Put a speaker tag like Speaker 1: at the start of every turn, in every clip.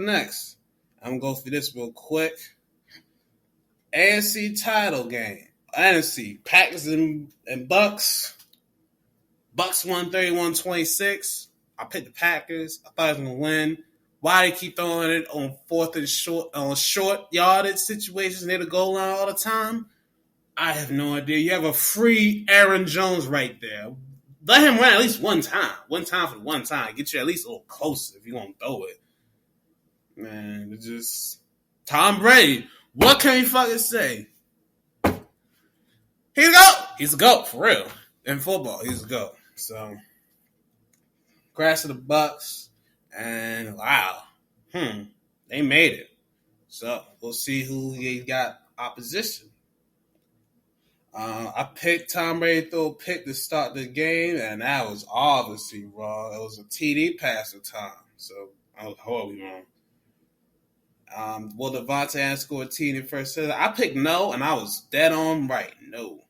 Speaker 1: Next, I'm going to go through this real quick. AFC title game. NFC, Packers and Bucks. Bucks won 31-26. I picked the Packers. I thought I was going to win. Why they keep throwing it on fourth and short, on short yardage situations near the goal line all the time? I have no idea. You have a free Aaron Jones right there. Let him run at least one time. One time for the one time. Get you at least a little closer if you're going to throw it. Man, it's just Tom Brady. What can you fucking say? He's a GOAT. He's a GOAT, for real. In football, he's a GOAT. So, congrats to the Bucks. And, wow. They made it. So, we'll see who he got opposition. I picked Tom Brady throw a pick to start the game, and that was obviously wrong. It was a TD pass at time. So, I was horribly wrong. Will Devontae Adams score a TD in the first set? I picked no, and I was dead on right. No.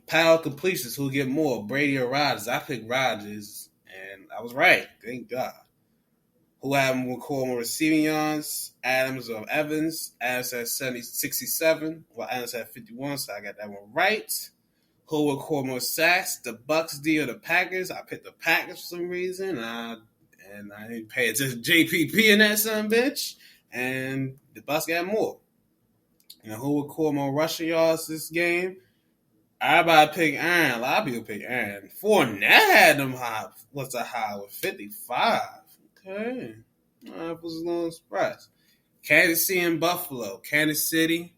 Speaker 1: Power completions, who get more, Brady or Rodgers? I picked Rodgers, and I was right. Thank God. Who had more receiving yards? Adams or Evans? Adams had 67. Well, Adams had 51, so I got that one right. Who will record more sacks? The Bucks D or the Packers? I picked the Packers for some reason, and I didn't pay attention to JPP in that son bitch. And the Bucks got more. And who will record more rushing yards this game? Everybody pick Aaron. A lot of people pick Aaron. Fournette had them high. What's a high with 55? Okay. I was a little surprised. Kansas City and Buffalo. Kansas City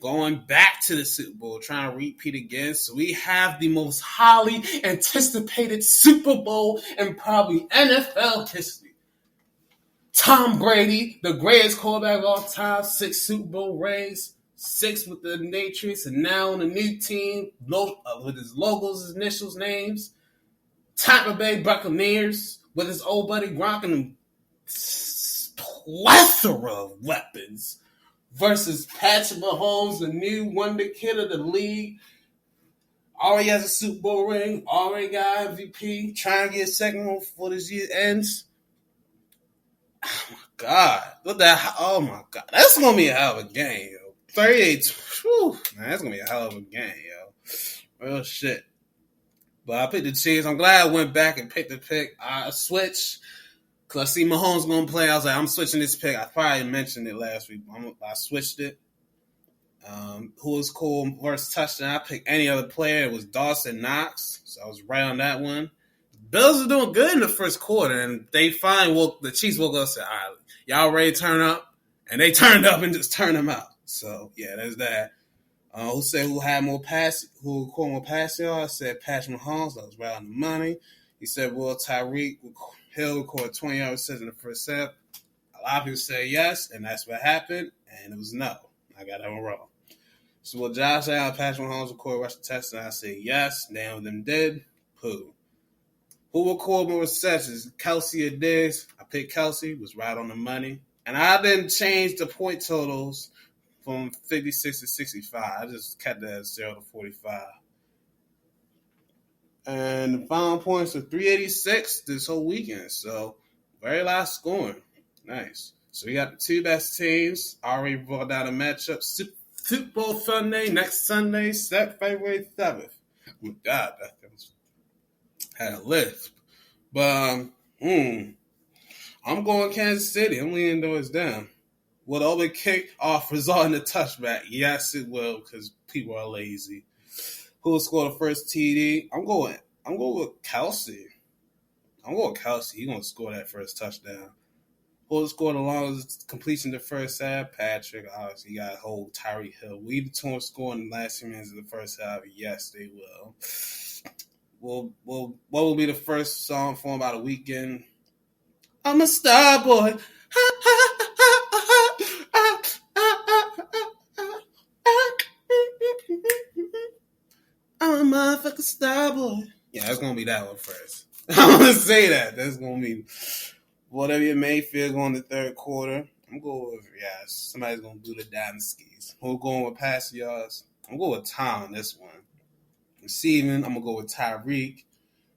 Speaker 1: going back to the Super Bowl, trying to repeat again. So we have the most highly anticipated Super Bowl in probably NFL history. Tom Brady, the greatest quarterback of all time, 6 Super Bowl rings. 6 with the Patriots, and now on the new team with his logos, his initials, names. Tampa Bay Buccaneers with his old buddy Gronk and plethora of weapons versus Patrick Mahomes, the new wonder kid of the league. Already has a Super Bowl ring, already got MVP, trying to get a second one before this year ends. Oh my God. Oh my God. That's going to be a hell of a game, yo. 38, whew, man, that's going to be a hell of a game, yo. Real shit. But I picked the Chiefs. I'm glad I went back and picked the pick. I switched because I see Mahomes going to play. I was like, I'm switching this pick. I probably mentioned it last week. I switched it. Who was cool versus touchdown? I picked any other player. It was Dawson Knox. So I was right on that one. Bills are doing good in the first quarter, and they finally the Chiefs woke up and said, all right, y'all ready to turn up? And they turned up and just turned them out. So, yeah, there's that. Who said who had more who caught more passing yards? I said Patrick Mahomes. That was right on the money. He said, well, Tyreek Hill recorded 20 yards in the first half. A lot of people said yes, and that's what happened, and it was no. I got that one wrong. So, will Josh Allen, Patrick Mahomes recorded rushing touchdown? I said yes. None of them did. Pooh. Who will record more receptions? Kelsey or Diggs? I picked Kelsey. Was right on the money. And I didn't change the point totals from 56 to 65. I just kept that at 0 to 45. And the final points are 386 this whole weekend. So, very last scoring. Nice. So, we got the 2 best teams. I already brought down a matchup. Super Bowl Sunday, next Sunday, February 7th. Oh, my God, that was, had a lift. But, I'm going Kansas City. I'm leaning those down. Will the over kick off result in a touchback? Yes, it will, because people are lazy. Who will score the first TD? I'm going with Kelsey. He's going to score that first touchdown. Who will score the longest completion the first half? Patrick. Obviously, you got to hold Tyreek Hill. Will either team score in the last few minutes of the first half? Yes, they will. What will be the first song for about a weekend? I'm a star boy. I'm a motherfucking star boy. Yeah, that's gonna be that one first. I'm gonna say that. That's gonna be whatever your Mayfield going the third quarter. I'm going with somebody's gonna do the dynasties. Who's going with pass yards? I'm going with Tom on this one. Receiving, I'm gonna go with Tyreek.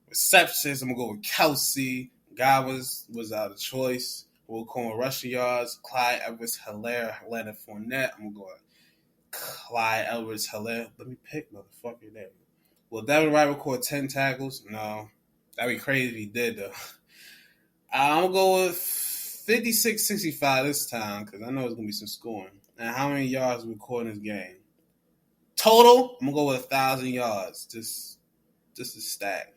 Speaker 1: Receptions, I'm gonna go with Kelsey. guy was out of choice. We'll call him rushing yards. Clyde Edwards-Helaire, Leonard Fournette. I'm going to go Clyde Edwards-Helaire. Let me pick motherfucker name. Will Devin Wright record 10 tackles? No. That'd be crazy if he did, though. I'm going to go with 56-65 this time because I know it's going to be some scoring. And how many yards we record in this game? Total, I'm going to go with 1,000 yards. Just a stack.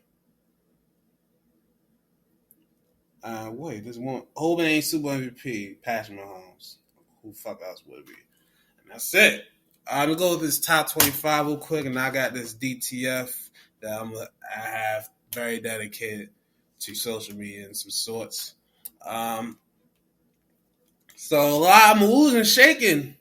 Speaker 1: Wait, there's one. Holding ain't Super Bowl MVP, Patrick Mahomes. Who the fuck else would it be? And that's it. I'm going to go with this top 25 real quick, and I got this DTF that I have very dedicated to social media in some sorts. So a lot of moves and shaking.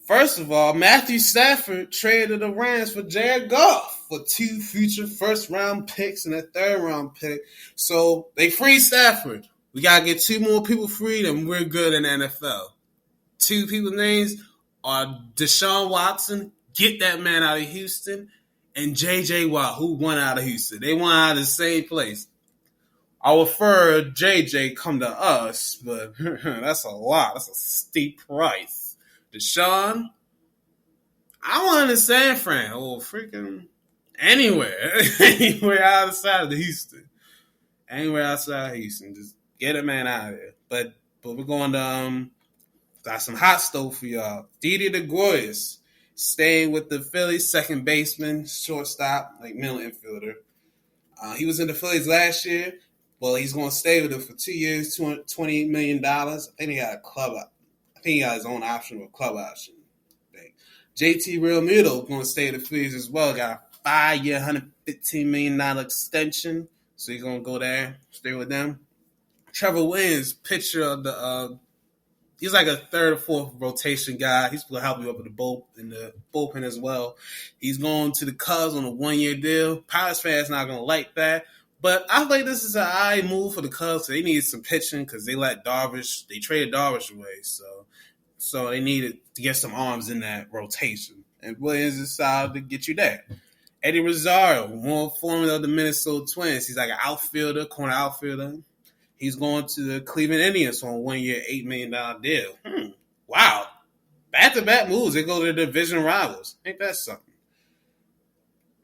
Speaker 1: First of all, Matthew Stafford traded the Rams for Jared Goff for 2 future first-round picks and a third-round pick. So they freed Stafford. We got to get 2 more people freed, and we're good in the NFL. 2 people's names are Deshaun Watson, get that man out of Houston, and J.J. Watt, who won out of Houston. They won out of the same place. I prefer J.J. come to us, but that's a lot. That's a steep price. Deshaun, I want in San Fran or freaking anywhere outside of Houston. Anywhere outside of Houston. Just get a man out of there. But we're going to got some hot stove for y'all. Didi DeGroyers staying with the Phillies, second baseman, shortstop, like middle infielder. He was in the Phillies last year. Well, he's going to stay with them for 2 years, $28 million. I think he got his own option or club option. JT Realmuto going to stay with the Phillies as well. Got a 5-year, $115 million extension. So he's going to go there, stay with them. Trevor Williams, pitcher of the he's like a third or fourth rotation guy. He's going to help you up in the bullpen as well. He's going to the Cubs on a 1-year deal. Pirates fans not going to like that. But I think this is an eye move for the Cubs. So they needed some pitching because they traded Darvish away. So they needed to get some arms in that rotation. And Williams decided to get you there. Eddie Rosario, more former of the Minnesota Twins. He's like an corner outfielder. He's going to the Cleveland Indians on a 1-year, $8 million deal. Wow. Back-to-back moves. They go to the division rivals. Ain't that something?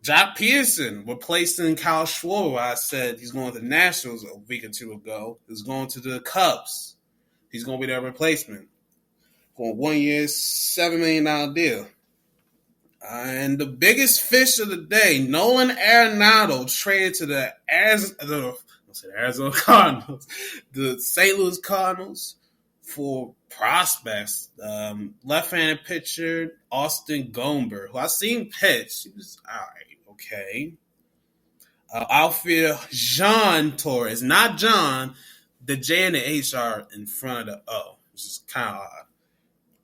Speaker 1: Jock Pearson replacing Kyle Schwarber. I said he's going to the Nationals a week or 2 ago. He's going to the Cubs. He's going to be their replacement. For a 1-year, $7 million deal. And the biggest fish of the day, Nolan Arenado traded to the Arizona Cardinals, the St. Louis Cardinals for prospects. Left-handed pitcher Austin Gomber, who I've seen pitch. He was all right, okay. Outfielder Jean Torres, not John. The J and the H are in front of the O, which is kind of odd.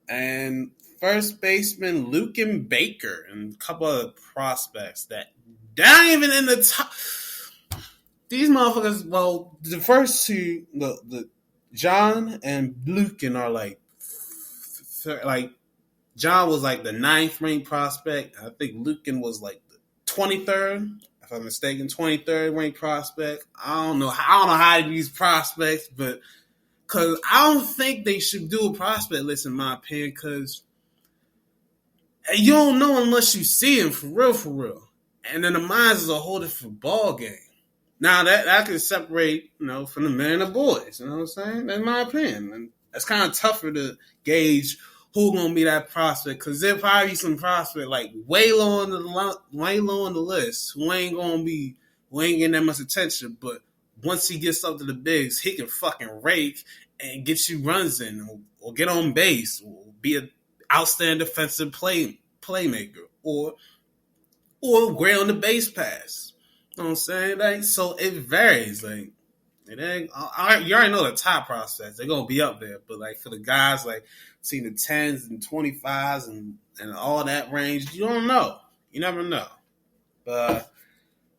Speaker 1: And first baseman Lucan Baker and a couple of prospects that not even in the top. These motherfuckers, well, the first 2, the John and Lucan are like John was like the 9th ranked prospect. I think Lucan was like the 23rd, if I'm mistaken, 23rd ranked prospect. I don't know how these prospects, but because I don't think they should do a prospect list in my opinion, because you don't know unless you see him for real. And then the minds is a whole different ball game. Now that can separate, from the men and the boys. You know what I'm saying? That's my opinion. And it's kind of tougher to gauge who's gonna be that prospect, because there'll probably be some prospect like way low on the list who ain't getting that much attention. But once he gets up to the bigs, he can fucking rake and get you runs in, or get on base, or be an outstanding defensive playmaker, or great on the base pass. You know what I'm saying? Like, so it varies. Like, it ain't. You already know the top prospects; they're gonna be up there. But like for the guys like seeing the 10s and 25s and all that range, you don't know. You never know. But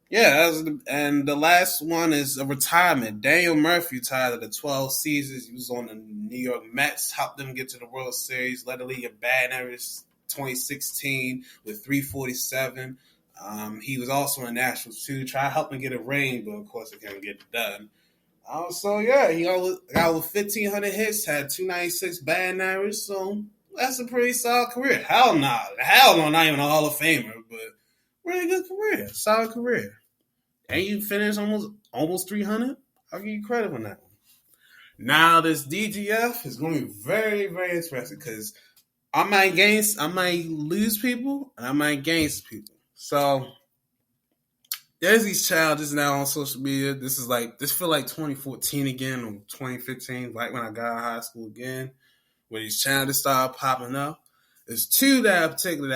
Speaker 1: yeah, and the last one is a retirement. Daniel Murphy retired at the 12 seasons. He was on the New York Mets, helped them get to the World Series, led the league in batting average 2016 with 347. He was also in Nationals too. Tried helping get a ring, but of course they couldn't get it done. So yeah, he got over 1,500 hits, had 296 batting average. So that's a pretty solid career. Hell no, not even a Hall of Famer, but really good career, solid career. And you finished almost 300. I'll give you credit on that one. Now this DGF is going to be very, very interesting because I might lose people and I might gain people. So there's these challenges now on social media. This feel like 2014 again or 2015, like when I got out of high school again, where these challenges started popping up. There's two that in particular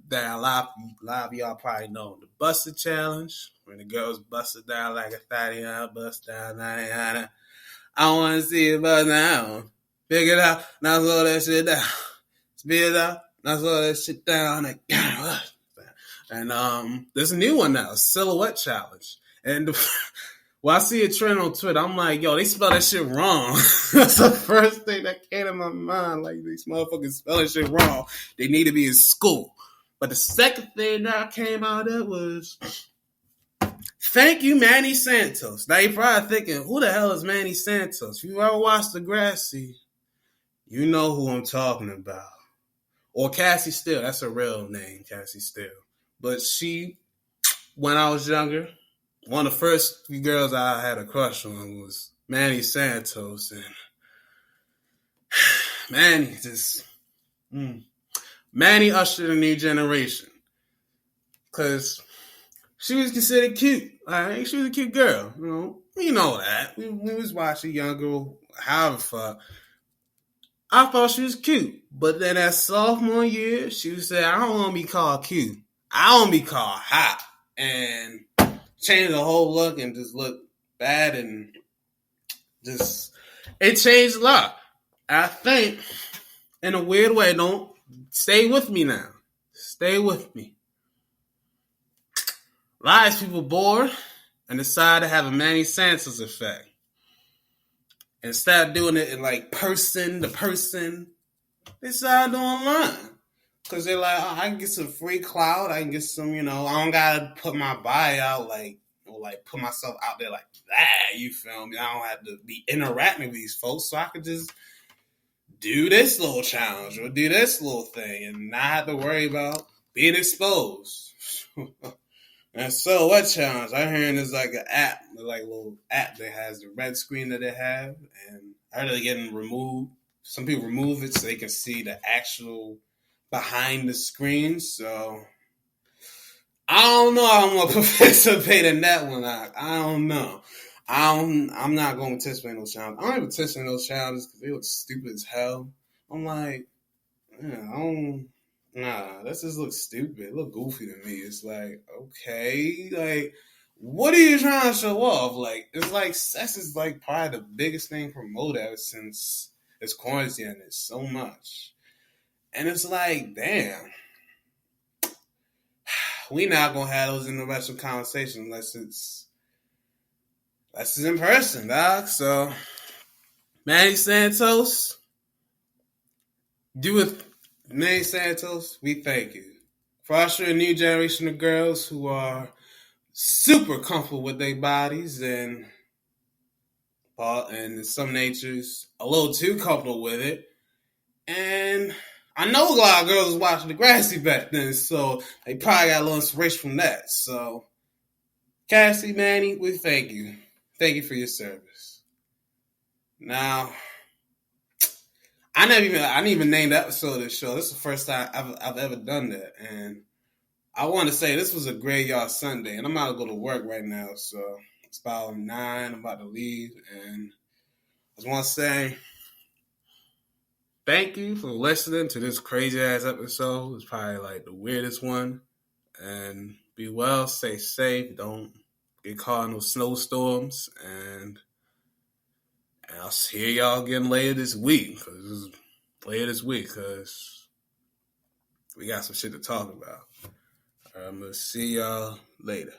Speaker 1: that a lot of y'all probably know. The Busted Challenge, when the girls busted down like a fatty, bust down 90. I want to see it bust down. Pick it up, now slow that shit down. Speed it up, now slow that shit down. And there's a new one now, Silhouette Challenge. And I see a trend on Twitter, I'm like, yo, they spell that shit wrong. That's the first thing that came to my mind. Like, these motherfuckers spelling shit wrong. They need to be in school. But the second thing that came out of it was, thank you, Manny Santos. Now you're probably thinking, who the hell is Manny Santos? If you ever watched Degrassi, you know who I'm talking about. Or Cassie Steele. That's her real name, Cassie Steele. But she, when I was younger, one of the first few girls I had a crush on was Manny Santos. And Manny ushered a new generation. Because she was considered cute. Right? She was a cute girl. We know that. We was watching younger, however fuck. I thought she was cute. But then that sophomore year, she said, I don't want to be called cute. I want to be called hot. And changed the whole look and just look bad and just, it changed a lot. I think, in a weird way, don't stay with me now. Stay with me. A lot of people bored and decide to have a Manny Santos effect. Instead of doing it in like person to person, they decided to do online. Because they're like, I can get some free clout. I can get some, I don't got to put my body out or put myself out there like that. You feel me? I don't have to be interacting with these folks. So I could just do this little challenge or do this little thing and not have to worry about being exposed. And so what challenge? I heard there's like an app, like a little app that has the red screen that they have, and I heard they're getting removed. Some people remove it so they can see the actual behind the screen. So I don't know how I'm gonna participate in that one. I don't know. I'm not gonna participate in those challenges. I don't even participate in those challenges because they look stupid as hell. I'm like, this just looks stupid. It look goofy to me. It's like, okay, like, what are you trying to show off? Like, it's like sex is like probably the biggest thing promoted ever since it's quarantine. And it's so much, and it's like, damn, we not gonna have those intellectual conversations unless it's in person, dog. So, Manny Santos, Manny Santos, we thank you for ushering a new generation of girls who are super comfortable with their bodies and in some natures a little too comfortable with it. And I know a lot of girls was watching Degrassi back then, so they probably got a little inspiration from that. So, Cassie, Manny, we thank you. Thank you for your service. Now, I didn't even name the episode of this show. This is the first time I've ever done that. And I want to say this was a graveyard Sunday. And I'm about to go to work right now. So it's about 9. I'm about to leave. And I just want to say thank you for listening to this crazy ass episode. It's probably like the weirdest one. And be well, stay safe. Don't get caught in those snowstorms. And I'll hear y'all again later this week. Because we got some shit to talk about. I'm going to see y'all later.